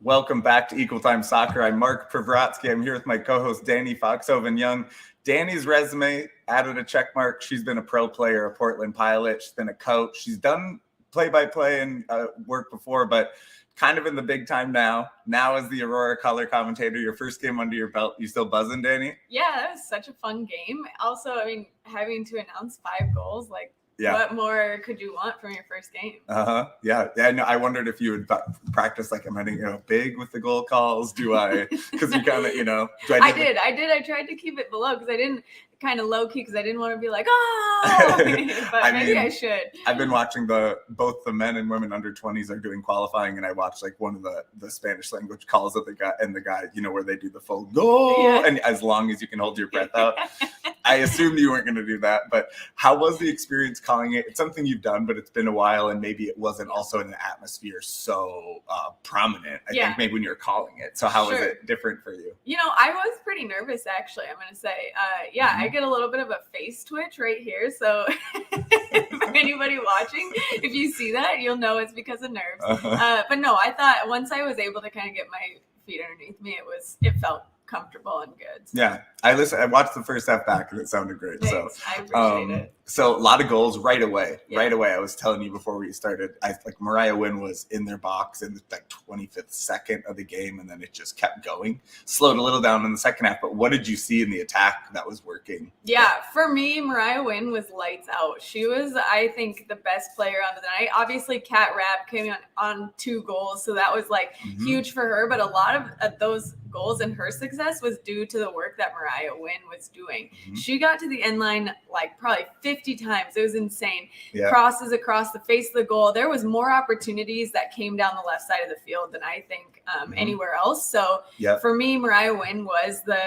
Welcome back to Equal Time Soccer. I'm Mark Privratsky. I'm here with my co-host Dani Foxhoven Young. Dani's resume added a check mark. She's been a pro player, a Portland Pilot. She's been a coach. She's done play-by-play and work before, but kind of in the big time now. Now as the Aurora color commentator, your first game under your belt. You still buzzing, Dani? Yeah, that was such a fun game. Also, I mean, having to announce 5 goals, what more could you want from your first game? Yeah. No, I wondered if you would practice like, am I, big with the goal calls? Do I? Because you kind of, I did. I tried to keep it below because I didn't kind of low key because I didn't want to be like, oh, but I should. I've been watching both the men and women under 20s are doing qualifying, and I watched like one of the Spanish language calls of the guy, where they do the full goal, and as long as you can hold your breath out. I assumed you weren't going to do that, but how was the experience calling it? It's something you've done, but it's been a while, and maybe it wasn't also in an atmosphere so prominent. I think maybe when you're calling it. So how was it different for you? I was pretty nervous, actually, I'm going to say. I get a little bit of a face twitch right here. So if anybody watching, if you see that, you'll know it's because of nerves. But no, I thought once I was able to kind of get my feet underneath me, it felt comfortable and good. Yeah, I watched the first half back and it sounded great. Thanks. So I appreciate it. So a lot of goals right away. Yeah. Right away. I was telling you before we started, Mariah Wynn was in their box in the 25th second of the game, and then it just kept going. Slowed a little down in the second half, but what did you see in the attack that was working? Yeah, for me, Mariah Wynn was lights out. She was, I think, the best player on the night. Obviously, Kat Rapp came on 2 goals, so that was huge for her, but a lot of those goals and her success was due to the work that Mariah Wynn was doing. Mm-hmm. She got to the end line probably 50 times. It was insane. Yeah. Crosses across the face of the goal. There was more opportunities that came down the left side of the field than I think anywhere else. So for me, Mariah Wynn was the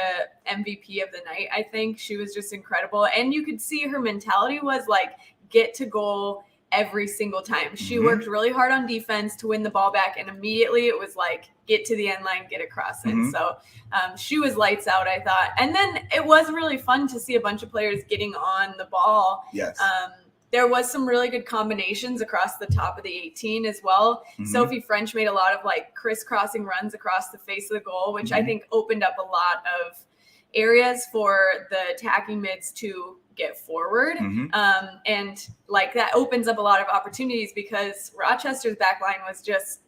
MVP of the night. I think she was just incredible. And you could see her mentality was get to goal every single time. She worked really hard on defense to win the ball back, and immediately it was get to the end line, get across it. So she was lights out, I thought. And then it was really fun to see a bunch of players getting on the ball. Yes. There was some really good combinations across the top of the 18 as well. Sophie French made a lot of crisscrossing runs across the face of the goal, which I think opened up a lot of areas for the attacking mids to get forward. And that opens up a lot of opportunities because Rochester's back line was just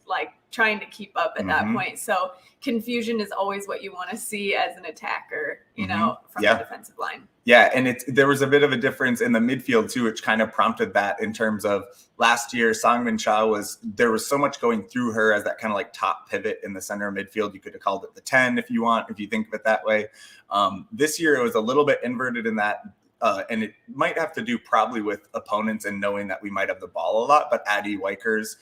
trying to keep up at that point. So confusion is always what you want to see as an attacker, from the defensive line. Yeah, and there was a bit of a difference in the midfield too, which kind of prompted that in terms of last year, Sangmin Shah there was so much going through her as that kind of top pivot in the center of midfield. You could have called it the 10 if you want, if you think of it that way. This year it was a little bit inverted in that. And it might have to do probably with opponents and knowing that we might have the ball a lot, but Addie Wykers,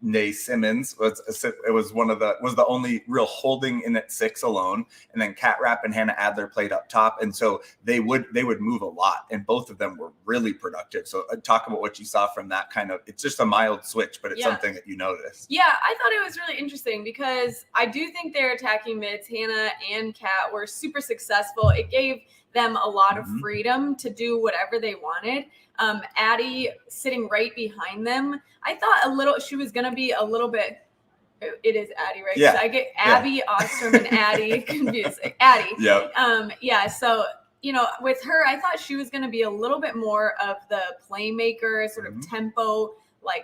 Nay Simmons was the only real holding in at 6 alone, and then Kat Rapp and Hannah Adler played up top, and so they would move a lot, and both of them were really productive. So talk about what you saw from that kind of. It's just a mild switch, but it's something that you noticed. Yeah, I thought it was really interesting because I do think their attacking mids, Hannah and Kat, were super successful. It gave them a lot of freedom to do whatever they wanted. Addie sitting right behind them, I thought she was going to be a little bit, it is Addie, right? Yeah. I get Abby, Ostrom, and Addie confused. Addie. Yeah. So, with her, I thought she was going to be a little bit more of the playmaker, sort of tempo,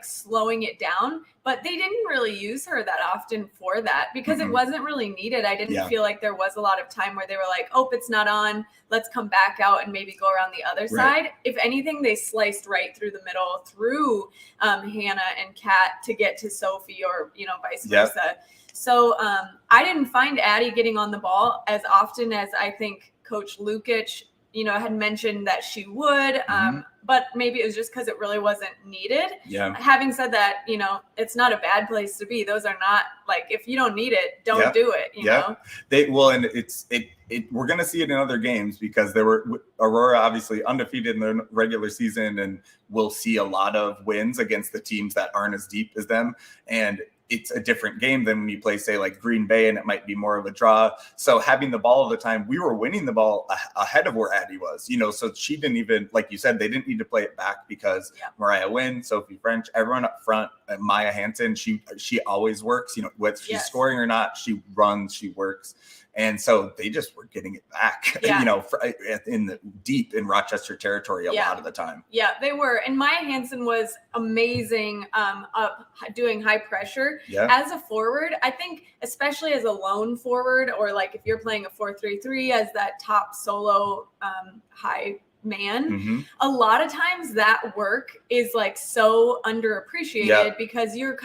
slowing it down, but they didn't really use her that often for that because it wasn't really needed. I didn't feel like there was a lot of time where they were it's not on, let's come back out and maybe go around the other side. If anything, they sliced right through the middle through Hannah and Kat to get to Sophie or, vice versa. So I didn't find Addie getting on the ball as often as I think Coach Lukic had mentioned that she would, but maybe it was just because it really wasn't needed. Yeah. Having said that, it's not a bad place to be. Those are not if you don't need it, don't do it. You know? And we're going to see it in other games because Aurora obviously undefeated in the regular season, and we'll see a lot of wins against the teams that aren't as deep as them. And it's a different game than when you play, say, like Green Bay, and it might be more of a draw. So having the ball all the time, we were winning the ball ahead of where Addie was, so she didn't even, like you said, they didn't need to play it back because Mariah Wynn, Sophie French, everyone up front, Maya Hansen, she always works, whether she's scoring or not, she runs, she works. And so they just were getting it back, in the deep in Rochester territory a lot of the time. Yeah, they were. And Maya Hansen was amazing up doing high pressure. Yeah. As a forward, I think, especially as a lone forward, or like if you're playing a 4-3-3 as that top solo high man, a lot of times that work is like so underappreciated because you're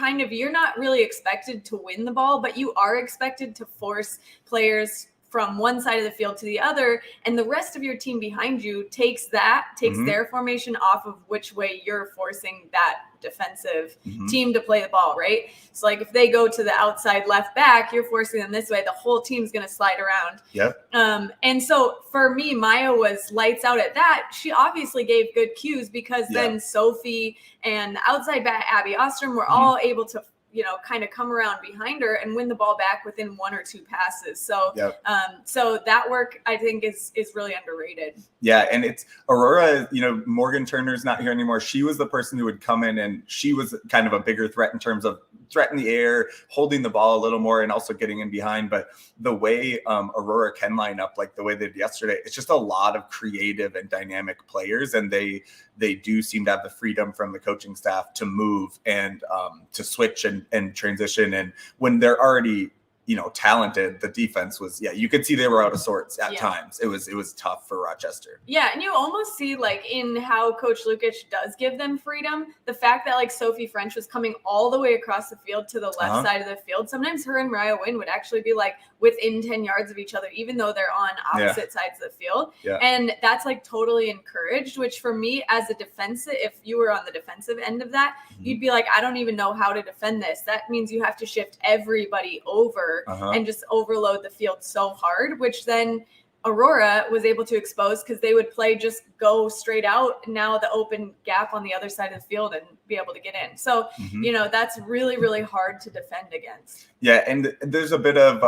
not really expected to win the ball, but you are expected to force players from one side of the field to the other, and the rest of your team behind you takes their formation off of which way you're forcing that defensive team to play the ball, right? So like if they go to the outside left back, you're forcing them this way, the whole team's going to slide around. And so for me, Maya was lights out at that. She obviously gave good cues because then Sophie and the outside back Abby Ostrom were all able to kind of come around behind her and win the ball back within 1 or 2 passes. So, so that work I think is really underrated. Yeah. And it's Aurora, Morgan Turner's not here anymore. She was the person who would come in, and she was kind of a bigger threat in terms of threat in the air, holding the ball a little more, and also getting in behind. But the way Aurora can line up, like the way they did yesterday, it's just a lot of creative and dynamic players. And they do seem to have the freedom from the coaching staff to move and to switch and transition. And when they're already, talented, the defense was, you could see they were out of sorts at times. It was tough for Rochester. Yeah. And you almost see like in how Coach Lukic does give them freedom, the fact that like Sophie French was coming all the way across the field to the left side of the field. Sometimes her and Mariah Wynn would actually be like within 10 yards of each other, even though they're on opposite sides of the field. And that's like totally encouraged, which for me as a defensive, if you were on the defensive end of that, you'd be like, I don't even know how to defend this. That means you have to shift everybody over and just overload the field so hard, which then Aurora was able to expose because they would play just go straight out, now the open gap on the other side of the field, and be able to get in. So, that's really, really hard to defend against. Yeah. And there's a bit of,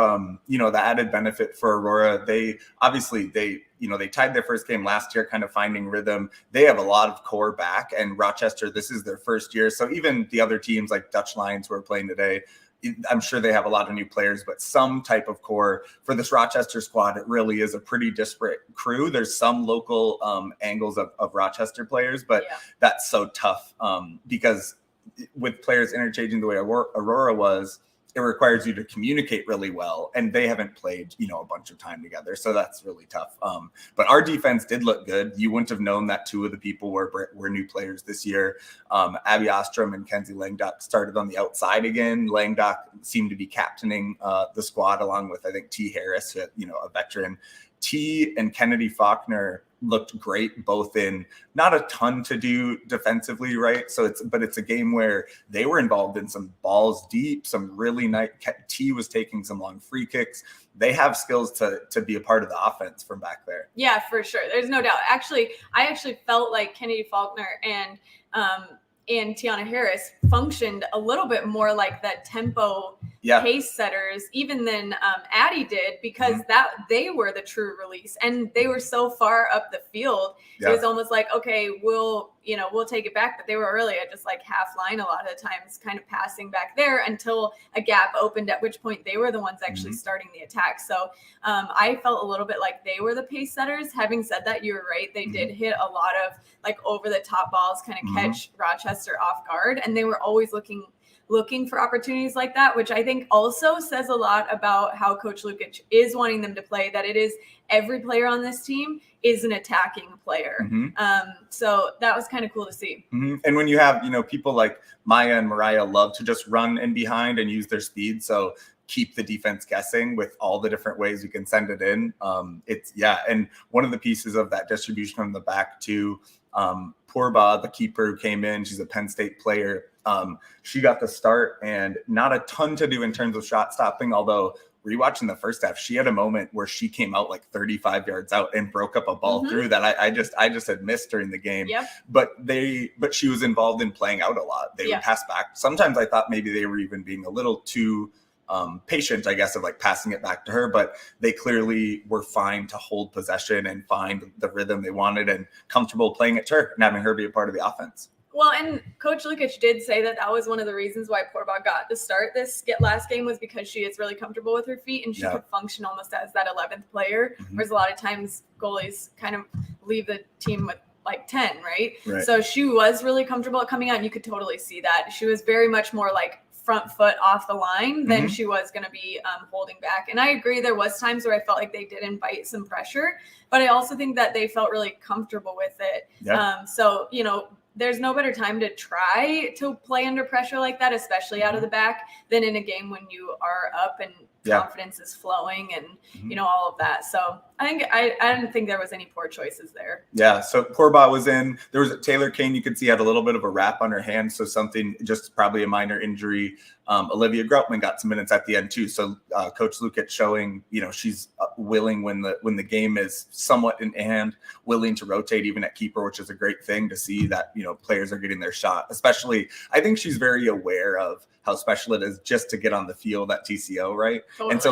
the added benefit for Aurora. They tied their first game last year, kind of finding rhythm. They have a lot of core back, and Rochester, this is their first year. So even the other teams like Dutch Lions who are playing today, I'm sure they have a lot of new players, but some type of core for this Rochester squad. It really is a pretty disparate crew. There's some local angles of Rochester players, but that's so tough because with players interchanging the way Aurora was, it requires you to communicate really well, and they haven't played, a bunch of time together. So that's really tough. But our defense did look good. You wouldn't have known that 2 of the people were new players this year. Abby Ostrom and Kenzie Langdock started on the outside again. Langdock seemed to be captaining the squad along with, I think, T. Harris, a veteran. T and Kennedy Faulkner looked great, both in not a ton to do defensively, right? So it's a game where they were involved in some balls deep, some really nice. T was taking some long free kicks. They have skills to be a part of the offense from back there. Yeah, for sure. There's no doubt. I actually felt like Kennedy Faulkner and Tiana Harris functioned a little bit more like that tempo pace setters even than Addie did, because that they were the true release, and they were so far up the field. It was almost like, okay, we'll take it back, but they were really at just like half line a lot of the times, kind of passing back there until a gap opened, at which point they were the ones actually starting the attack. So I felt a little bit like they were the pace setters. Having said that, you were right. They did hit a lot of like over the top balls, kind of catch Rochester off guard, and they were always looking for opportunities like that, which I think also says a lot about how Coach Lukic is wanting them to play, that it is every player on this team is an attacking player. So that was kind of cool to see. And when you have, people like Maya and Mariah love to just run in behind and use their speed. So keep the defense guessing with all the different ways you can send it in. And one of the pieces of that distribution from the back to Purba, the keeper who came in, she's a Penn State player. She got the start, and not a ton to do in terms of shot stopping, although rewatching the first half, she had a moment where she came out like 35 yards out and broke up a ball through that I just had missed during the game. Yep. But she was involved in playing out a lot. They would pass back. Sometimes I thought maybe they were even being a little too patient, I guess, of like passing it back to her, but they clearly were fine to hold possession and find the rhythm they wanted and comfortable playing it to her and having her be a part of the offense. Well, and Coach Lukic did say that was one of the reasons why Pregame got to start this last game, was because she is really comfortable with her feet and she could function almost as that 11th player, whereas a lot of times goalies kind of leave the team with like 10, right? So she was really comfortable at coming out, and you could totally see that. She was very much more like front foot off the line than she was going to be holding back. And I agree, there was times where I felt like they did invite some pressure, but I also think that they felt really comfortable with it. So, there's no better time to try to play under pressure like that, especially out of the back, than in a game when you are up and confidence is flowing and, all of that. So I think I didn't think there was any poor choices there. Yeah. So Pregame was in. There was Taylor Kane. You could see had a little bit of a wrap on her hand. So something, just probably a minor injury. Olivia Groutman got some minutes at the end too. So Coach Lukic showing, she's willing when the game is somewhat in hand, willing to rotate even at keeper, which is a great thing to see that, players are getting their shot. Especially, I think she's very aware of how special it is just to get on the field at TCO, right? Totally. And so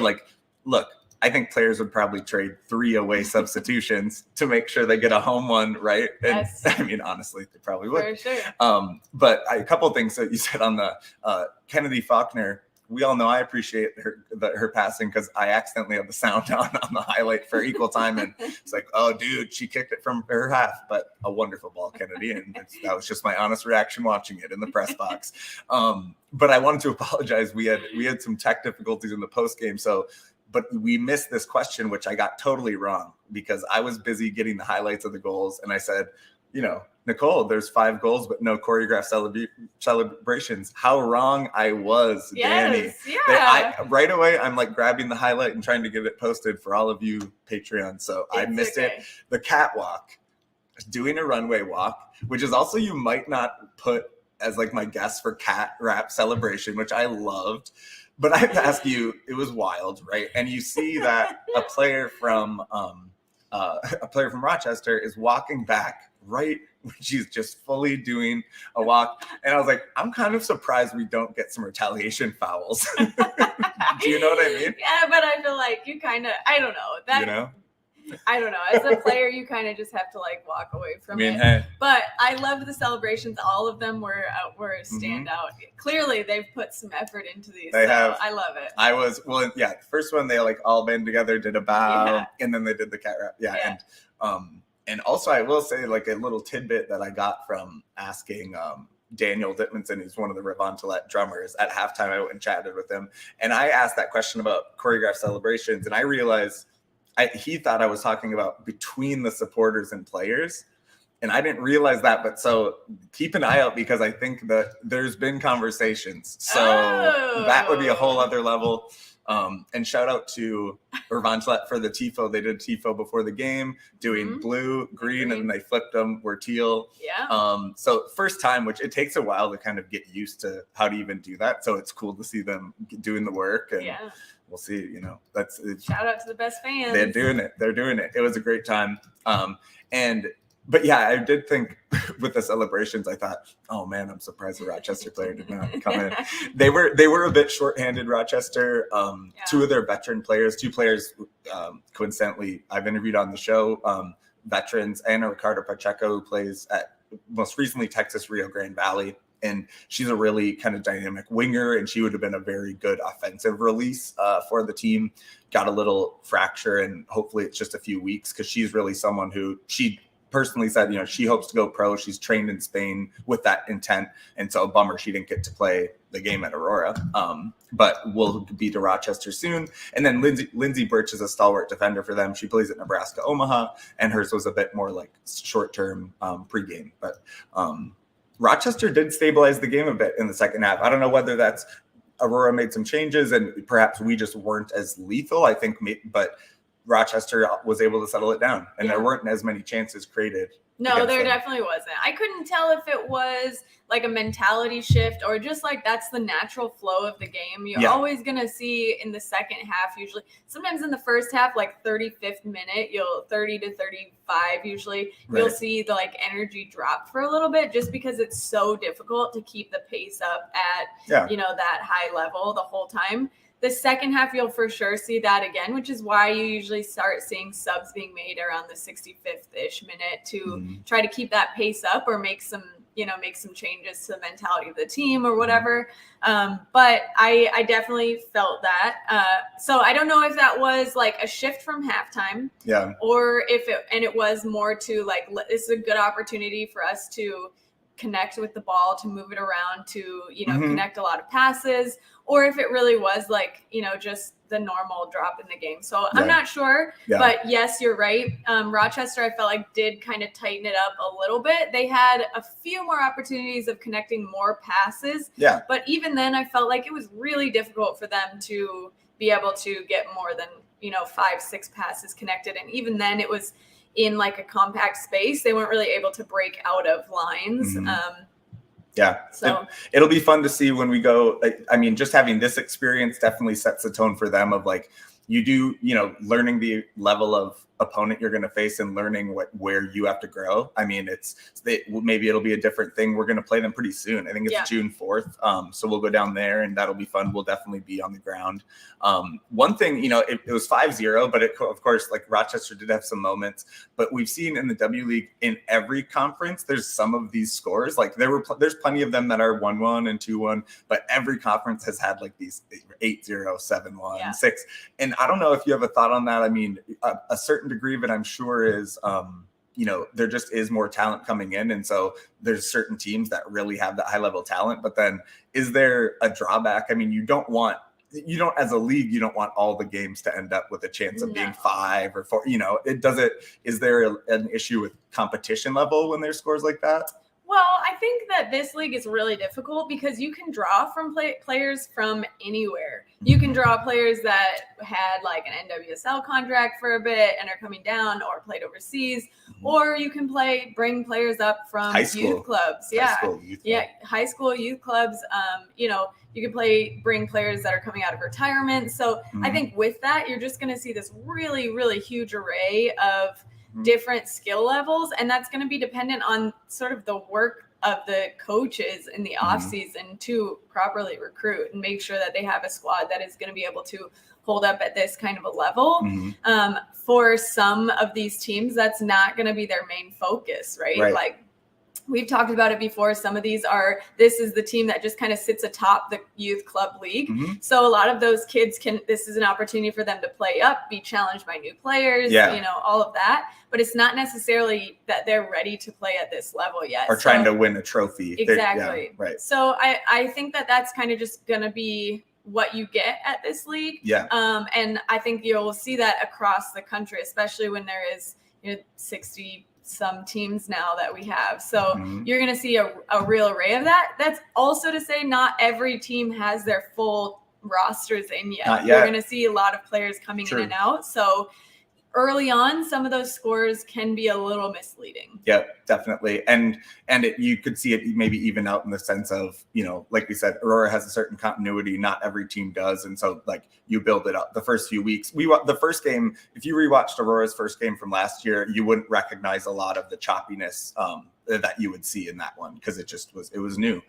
look, I think players would probably trade 3 away substitutions to make sure they get a home one, right? And Yes. I mean, honestly, they probably would. For sure. But a couple of things that you said on the Kennedy Faulkner. We all know I appreciate her passing because I accidentally had the sound on the highlight for equal time, and it's like, oh, dude, she kicked it from her half, but a wonderful ball, Kennedy, and that was just my honest reaction watching it in the press box. But I wanted to apologize. We had some tech difficulties in the post game, but we missed this question, which I got totally wrong because I was busy getting the highlights of the goals, and I said, Nicole, there's 5 goals, but no choreographed celebrations. How wrong I was, Dani. Yeah. Right away, I'm like grabbing the highlight and trying to get it posted for all of you Patreon. So I missed it. The catwalk, doing a runway walk, which is also, you might not put as like my guess for cat rap celebration, which I loved. But I have to ask you, it was wild, right? And you see that a player from Rochester is walking back right when she's just fully doing a walk. And I was like, I'm kind of surprised we don't get some retaliation fouls. Do you know what I mean? Yeah, but I feel like you kind of, I don't know. I don't know. As a player, you kind of just have to like walk away from it. Hey. But I loved the celebrations. All of them were a standout. Clearly, they've put some effort into these. They have. I love it. First one, they like all band together, did a bow, and then they did the cat rap. Yeah. And also I will say like a little tidbit that I got from asking Daniel Dittmanson, who's one of the Revantilette drummers. At halftime, I went and chatted with him, and I asked that question about choreographed celebrations, and I realized he thought I was talking about between the supporters and players, and I didn't realize that. But so keep an eye out because I think that there's been conversations. So that would be a whole other level. And shout out to Revantilette for the tifo. They did tifo before the game, doing blue, green, and they flipped them, were teal. Yeah. So first time, which it takes a while to kind of get used to how to even do that. So it's cool to see them doing the work, and we'll see. That's shout out to the best fans. They're doing it. It was a great time. But yeah, I did think with the celebrations, I thought, oh man, I'm surprised the Rochester player did not come in. They were a bit shorthanded, Rochester. 2 of their veteran players, 2 players, coincidentally, I've interviewed on the show, veterans, Ana Ricardo Pacheco, who plays at most recently Texas Rio Grande Valley. And she's a really kind of dynamic winger, and she would have been a very good offensive release for the team. Got a little fracture, and hopefully it's just a few weeks because she's really someone who she personally said, she hopes to go pro. She's trained in Spain with that intent. And so bummer she didn't get to play the game at Aurora. But we'll be to Rochester soon. And then Lindsay Birch is a stalwart defender for them. She plays at Nebraska Omaha, and hers was a bit more like short-term pregame. But Rochester did stabilize the game a bit in the second half. I don't know whether that's Aurora made some changes and perhaps we just weren't as lethal, I think, but Rochester was able to settle it down, and there weren't as many chances created No, there definitely wasn't. I couldn't tell if it was like a mentality shift or just like that's the natural flow of the game. You're always going to see in the second half, usually, sometimes in the first half, like 35th minute, 30 to 35, usually, you'll see the like energy drop for a little bit just because it's so difficult to keep the pace up at, you know, that high level the whole time. The second half, you'll for sure see that again, which is why you usually start seeing subs being made around the 65th-ish minute to try to keep that pace up or make some changes to the mentality of the team or whatever. But I definitely felt that. So I don't know if that was like a shift from halftime, or if it was more to like, this is a good opportunity for us to connect with the ball, to move it around, to, you know, connect a lot of passes, or if it really was like, you know, just the normal drop in the game. So I'm not sure, but yes, you're right. Rochester, I felt like did kind of tighten it up a little bit. They had a few more opportunities of connecting more passes. But even then I felt like it was really difficult for them to be able to get more than, you know, 5-6 passes connected. And even then it was in like a compact space. They weren't really able to break out of lines. So it'll be fun to see when we go. I mean, just having this experience definitely sets the tone for them of like, you do, you know, learning the level of opponent you're going to face and learning where you have to grow. I mean, maybe it'll be a different thing. We're going to play them pretty soon. I think it's June 4th. So we'll go down there and that'll be fun. We'll definitely be on the ground. One thing, you know, it was 5-0, but of course, like Rochester did have some moments, but we've seen in the W League in every conference, there's some of these scores. Like there's plenty of them that are 1-1 and 2-1, but every conference has had like these 8-0, 7-1, 6. And I don't know if you have a thought on that. I mean, a certain degree of it, I'm sure, is you know, there just is more talent coming in, and so there's certain teams that really have that high level talent. But then, is there a drawback? I mean, you don't as a league, you don't want all the games to end up with a chance of being 5 or 4. You know, is there an issue with competition level when there's scores like that? Well, I think that this league is really difficult because you can draw from players from anywhere. You can draw players that had like an NWSL contract for a bit and are coming down or played overseas, or you can bring players up from youth clubs. High school youth clubs. You know, you can bring players that are coming out of retirement. So I think with that, you're just going to see this really, really huge array of different skill levels, and that's going to be dependent on sort of the work of the coaches in the off season to properly recruit and make sure that they have a squad that is going to be able to hold up at this kind of a level. For some of these teams, that's not going to be their main focus, right? Like we've talked about it before. Some of these this is the team that just kind of sits atop the youth club league. So a lot of those kids this is an opportunity for them to play up, be challenged by new players, you know, all of that. But it's not necessarily that they're ready to play at this level yet. Or trying to win a trophy. Exactly. So I think that that's kind of just going to be what you get at this league. And I think you'll see that across the country, especially when there is, you know, 60 some teams now that we have. So you're going to see a real array of that. That's also to say not every team has their full rosters in yet. You're going to see a lot of players coming in and out. So early on, some of those scores can be a little misleading. Yeah, definitely. And you could see it maybe even out in the sense of, you know, like we said, Aurora has a certain continuity. Not every team does. And so like you build it up the first few weeks. The first game, if you rewatched Aurora's first game from last year, you wouldn't recognize a lot of the choppiness that you would see in that one because it was new.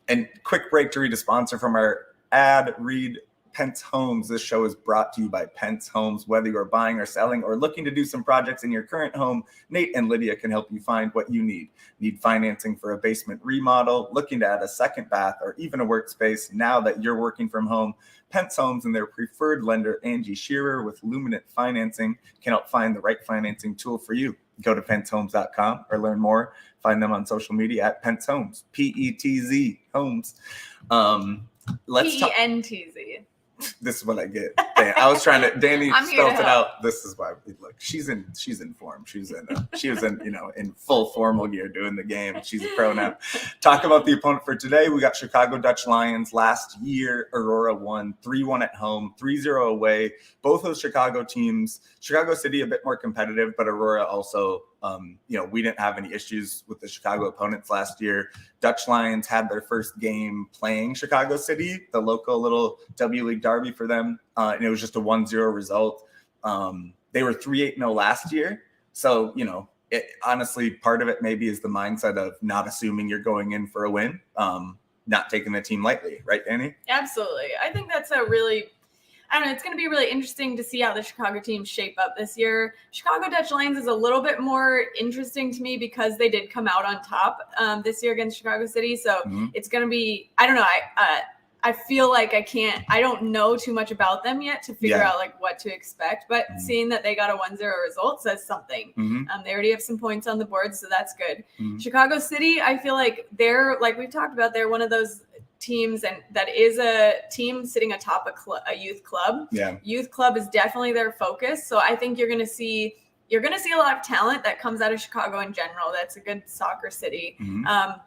And quick break to read a sponsor from our ad read. Pentz Homes. This show is brought to you by Pentz Homes. Whether you're buying or selling or looking to do some projects in your current home, Nate and Lydia can help you find what you need. Need financing for a basement remodel, looking to add a second bath, or even a workspace now that you're working from home? Pentz Homes and their preferred lender, Angie Shearer, with Luminant Financing, can help find the right financing tool for you. Go to pentzhomes.com or learn more. Find them on social media at Pentz Homes, Petz Homes. Let's Pentz. This is what I get. I was trying to. Dani I'm here to spelled it help. out. This is why. Look, she's in form. She was in in full formal gear doing the game. She's a pro now. Talk about the opponent for today. We got Chicago Dutch Lions. Last year, Aurora won 3-1 at home, 3-0 away. Both those Chicago teams. Chicago City a bit more competitive, but Aurora also. We didn't have any issues with the Chicago opponents last year. Dutch Lions had their first game playing Chicago City, the local little W League derby for them, and it was just a 1-0 result. They were 3-8-0 last year, so honestly, part of it maybe is the mindset of not assuming you're going in for a win, not taking the team lightly, right, Dani? Absolutely. I think that's a really I don't know. It's going to be really interesting to see how the Chicago teams shape up this year. Chicago Dutch Lions is a little bit more interesting to me because they did come out on top this year against Chicago City. So it's going to be, I don't know. I feel like I don't know too much about them yet to figure out like what to expect, but seeing that they got a 1-0 result says something. They already have some points on the board, so that's good. Chicago City, I feel like they're, like we've talked about, they're one of those teams, and that is a team sitting atop a youth club. Youth club is definitely their focus. So I think you're going to see a lot of talent that comes out of Chicago in general. That's a good soccer city.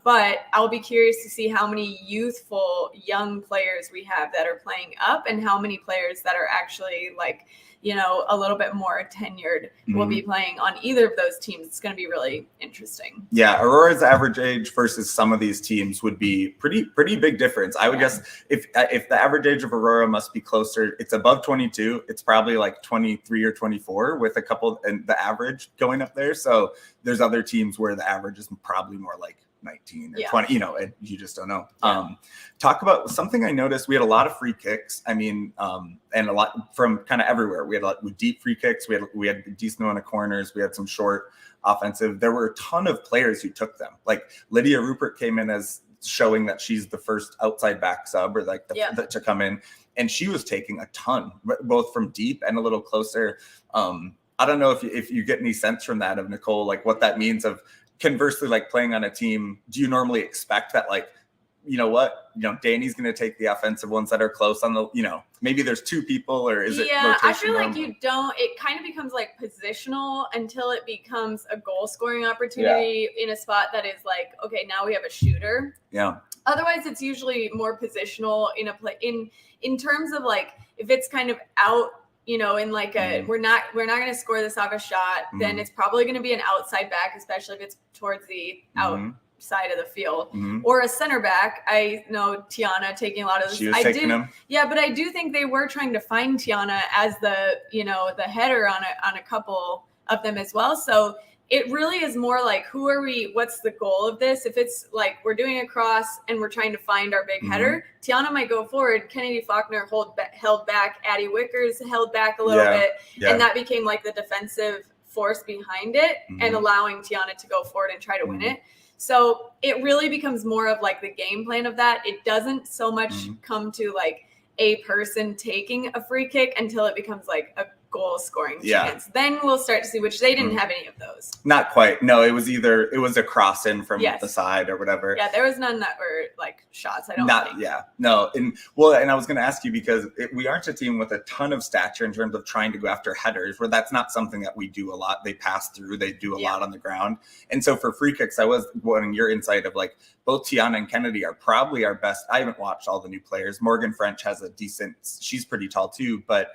But I'll be curious to see how many youthful young players we have that are playing up and how many players that are actually like, a little bit more tenured will be playing on either of those teams. It's going to be really interesting. Yeah. Aurora's average age versus some of these teams would be pretty big difference. I would guess if the average age of Aurora must be closer, it's above 22. It's probably like 23 or 24 with a couple, and the average going up there. So there's other teams where the average is probably more like 19 or 20, you just don't know. Talk about something I noticed. We had a lot of free kicks. I mean, and a lot from kind of everywhere. We had with deep free kicks. We had a decent amount of corners. We had some short offensive. There were a ton of players who took them. Like Lydia Rupert came in as showing that she's the first outside back sub or like to come in. And she was taking a ton, both from deep and a little closer. I don't know if you get any sense from that of Nicole, like what that means of, conversely, like playing on a team, do you normally expect that, like, Dani's going to take the offensive ones that are close on the, maybe there's two people, or is it rotation? I feel like you don't, it kind of becomes like positional until it becomes a goal scoring opportunity in a spot that is like, okay, now we have a shooter. Otherwise it's usually more positional in a play in terms of like, if it's kind of out, in like a, we're not going to score this off a shot, then it's probably going to be an outside back, especially if it's towards the outside of the field, or a center back. I know Tiana taking a lot of this. She was taking them. Yeah, but I do think they were trying to find Tiana as the, the header on a couple of them as well. So it really is more like, what's the goal of this? If it's like we're doing a cross and we're trying to find our big header, Tiana might go forward. Kennedy Faulkner held back. Addie Wickers held back a little bit. And that became like the defensive force behind it and allowing Tiana to go forward and try to win it. So it really becomes more of like the game plan of that. It doesn't so much come to like a person taking a free kick until it becomes like a goal scoring chance. Then we'll start to see, which they didn't have any of those. Not quite. No, it was a cross in from the side or whatever. Yeah, there was none that were like shots. I don't think. Yeah, no. And I was going to ask you because we aren't a team with a ton of stature in terms of trying to go after headers, where that's not something that we do a lot. They pass through, they do a lot on the ground. And so for free kicks, I was wanting your insight of like both Tiana and Kennedy are probably our best. I haven't watched all the new players. Morgan French has she's pretty tall too, but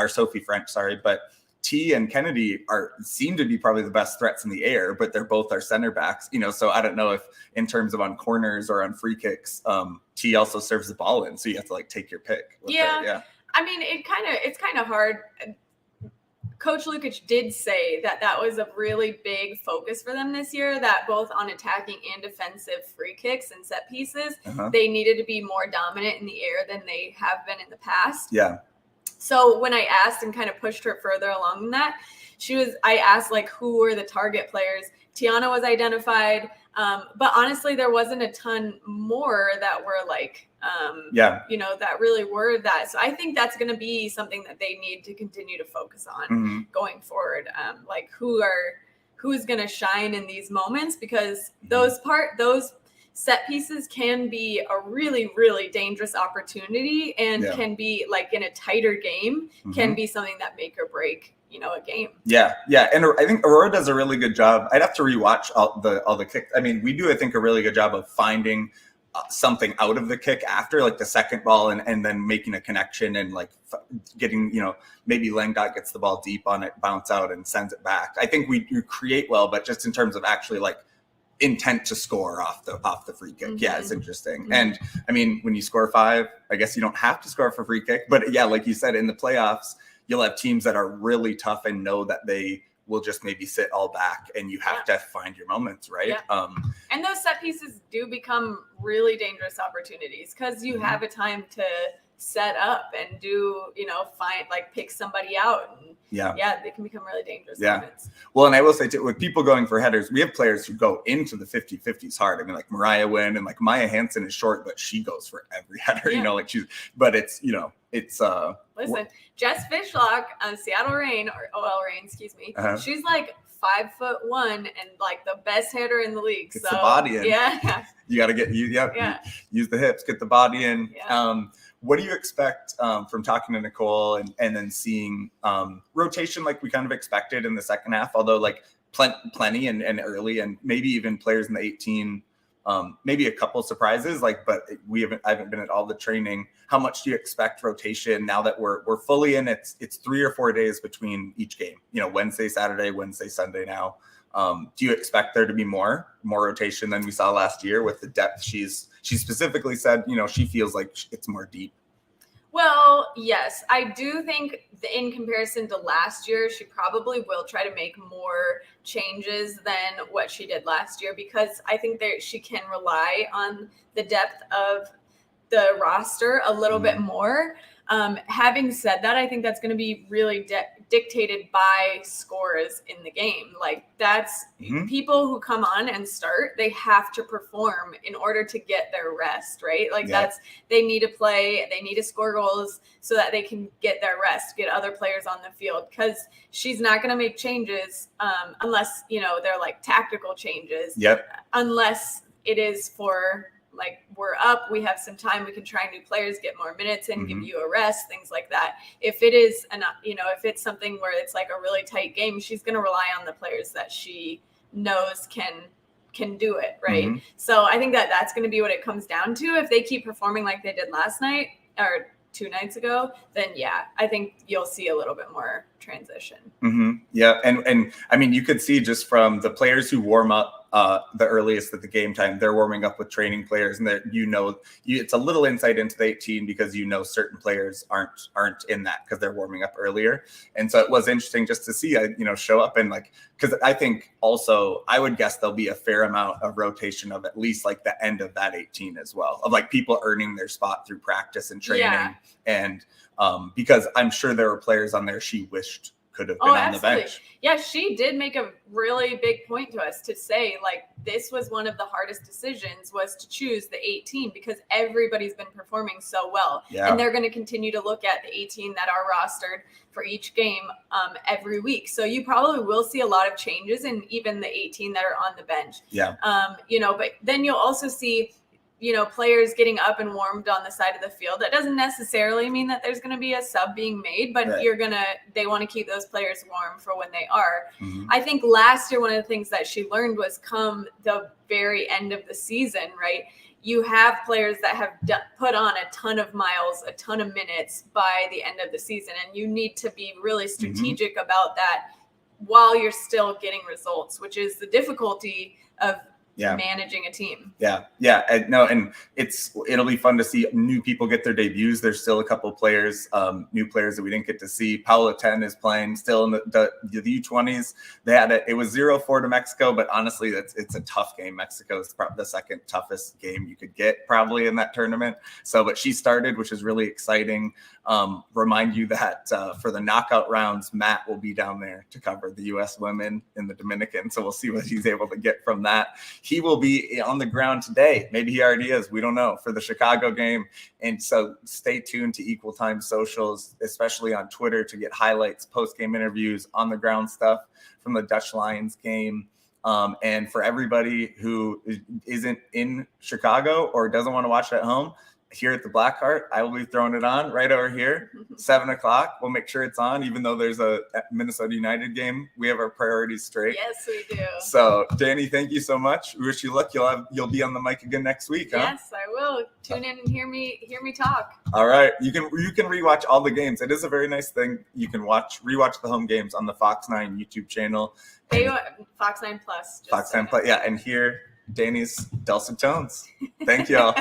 Sophie French, but T and Kennedy seem to be probably the best threats in the air, but they're both our center backs, so I don't know if in terms of on corners or on free kicks, T also serves the ball in, so you have to like take your pick. I mean, it's kind of hard. Coach Lukic did say that was a really big focus for them this year, that both on attacking and defensive free kicks and set pieces, they needed to be more dominant in the air than they have been in the past. So when I asked and kind of pushed her further along in that, I asked like, who were the target players? Tiana was identified. But honestly, there wasn't a ton more that were like, that really were that. So I think that's going to be something that they need to continue to focus on going forward. Like who's going to shine in these moments, because those set pieces can be a really, really dangerous opportunity and can be like in a tighter game, can be something that make or break, a game. Yeah. And I think Aurora does a really good job. I'd have to rewatch all the kick. I mean, we do, I think, a really good job of finding something out of the kick after, like the second ball, and then making a connection and like getting, maybe Langdot gets the ball deep on it, bounce out and sends it back. I think we create well, but just in terms of actually like intent to score off the free kick. Yeah, it's interesting. And I mean, when you score 5, I guess you don't have to score for free kick, but yeah, like you said, in the playoffs, you'll have teams that are really tough and know that they will just maybe sit all back, and you have to find your moments, right? Yeah. And those set pieces do become really dangerous opportunities because you have a time to set up and do, find, like, pick somebody out. And they can become really dangerous moments. Well, and I will say too, with people going for headers, we have players who go into the 50-50s hard. I mean, like Mariah Wynn and like Maya Hansen is short, but she goes for every header, but it's, listen, Jess Fishlock on Seattle Reign, or OL Reign, excuse me. She's like 5'1" and like the best hitter in the league. Gets the body in. Yeah. You got to get use the hips, get the body in. Yeah. What do you expect from talking to Nicole and then seeing rotation like we kind of expected in the second half, although like plenty and early, and maybe even players in the 18, maybe a couple surprises, but I haven't been at all the training. How much do you expect rotation now that we're fully in? It's 3 or 4 days between each game, Wednesday, Saturday, Wednesday, Sunday now. Do you expect there to be more rotation than we saw last year with the depth? She specifically said, she feels like it's more deep. Well, yes, I do think in comparison to last year, she probably will try to make more changes than what she did last year, because I think that she can rely on the depth of the roster a little bit more. Having said that, I think that's going to be really dictated by scores in the game. Like, that's people who come on and start, they have to perform in order to get their rest, right? Like they need to play, they need to score goals so that they can get their rest, get other players on the field, because she's not going to make changes unless, they're like tactical changes. Unless it is for, like, we're up, we have some time, we can try new players, get more minutes and give you a rest, things like that. If it is, if it's something where it's like a really tight game, she's going to rely on the players that she knows can do it, right? So I think that that's going to be what it comes down to. If they keep performing like they did last night or 2 nights ago, then I think you'll see a little bit more transition. Yeah, and I mean, you could see just from the players who warm up the earliest at the game time, they're warming up with training players, and that it's a little insight into the 18 because certain players aren't in that because they're warming up earlier. And so it was interesting just to see show up, and like, because I think also I would guess there'll be a fair amount of rotation of at least like the end of that 18 as well, of like people earning their spot through practice and training. And because I'm sure there were players on there she wished could have been on the bench. Yeah, she did make a really big point to us to say, like, this was one of the hardest decisions, was to choose the 18 because everybody's been performing so well. And they're going to continue to look at the 18 that are rostered for each game every week. So you probably will see a lot of changes in even the 18 that are on the bench. But then you'll also see players getting up and warmed on the side of the field. That doesn't necessarily mean that there's going to be a sub being made, but they want to keep those players warm for when they are. I think last year, one of the things that she learned was come the very end of the season, right? You have players that have put on a ton of miles, a ton of minutes by the end of the season, and you need to be really strategic about that while you're still getting results, which is the difficulty of managing a team. And it'll be fun to see new people get their debuts. There's still a couple players, new players that we didn't get to see. Paula 10 is playing still in the U20s. It was 0-4 to Mexico, but honestly, it's a tough game. Mexico is the second toughest game you could get probably in that tournament. So, but she started, which is really exciting. Remind you that for the knockout rounds, Matt will be down there to cover the U.S. women in the Dominican. So we'll see what he's able to get from that. He will be on the ground today. Maybe he already is. We don't know, for the Chicago game. And so stay tuned to Equal Time socials, especially on Twitter, to get highlights, post-game interviews, on the ground stuff from the Dutch Lions game. And for everybody who isn't in Chicago or doesn't want to watch it at home, here at the Blackheart, I will be throwing it on right over here, 7:00. We'll make sure it's on, even though there's a Minnesota United game. We have our priorities straight. Yes, we do. So, Dani, thank you so much. We wish you luck. You'll be on the mic again next week. Yes, I will. Tune in and hear me talk. All right, you can rewatch all the games. It is a very nice thing. You can rewatch the home games on the Fox 9 YouTube channel. Fox 9 Plus. Fox 9 Plus, yeah, and hear Dani's dulcet tones. Thank you all.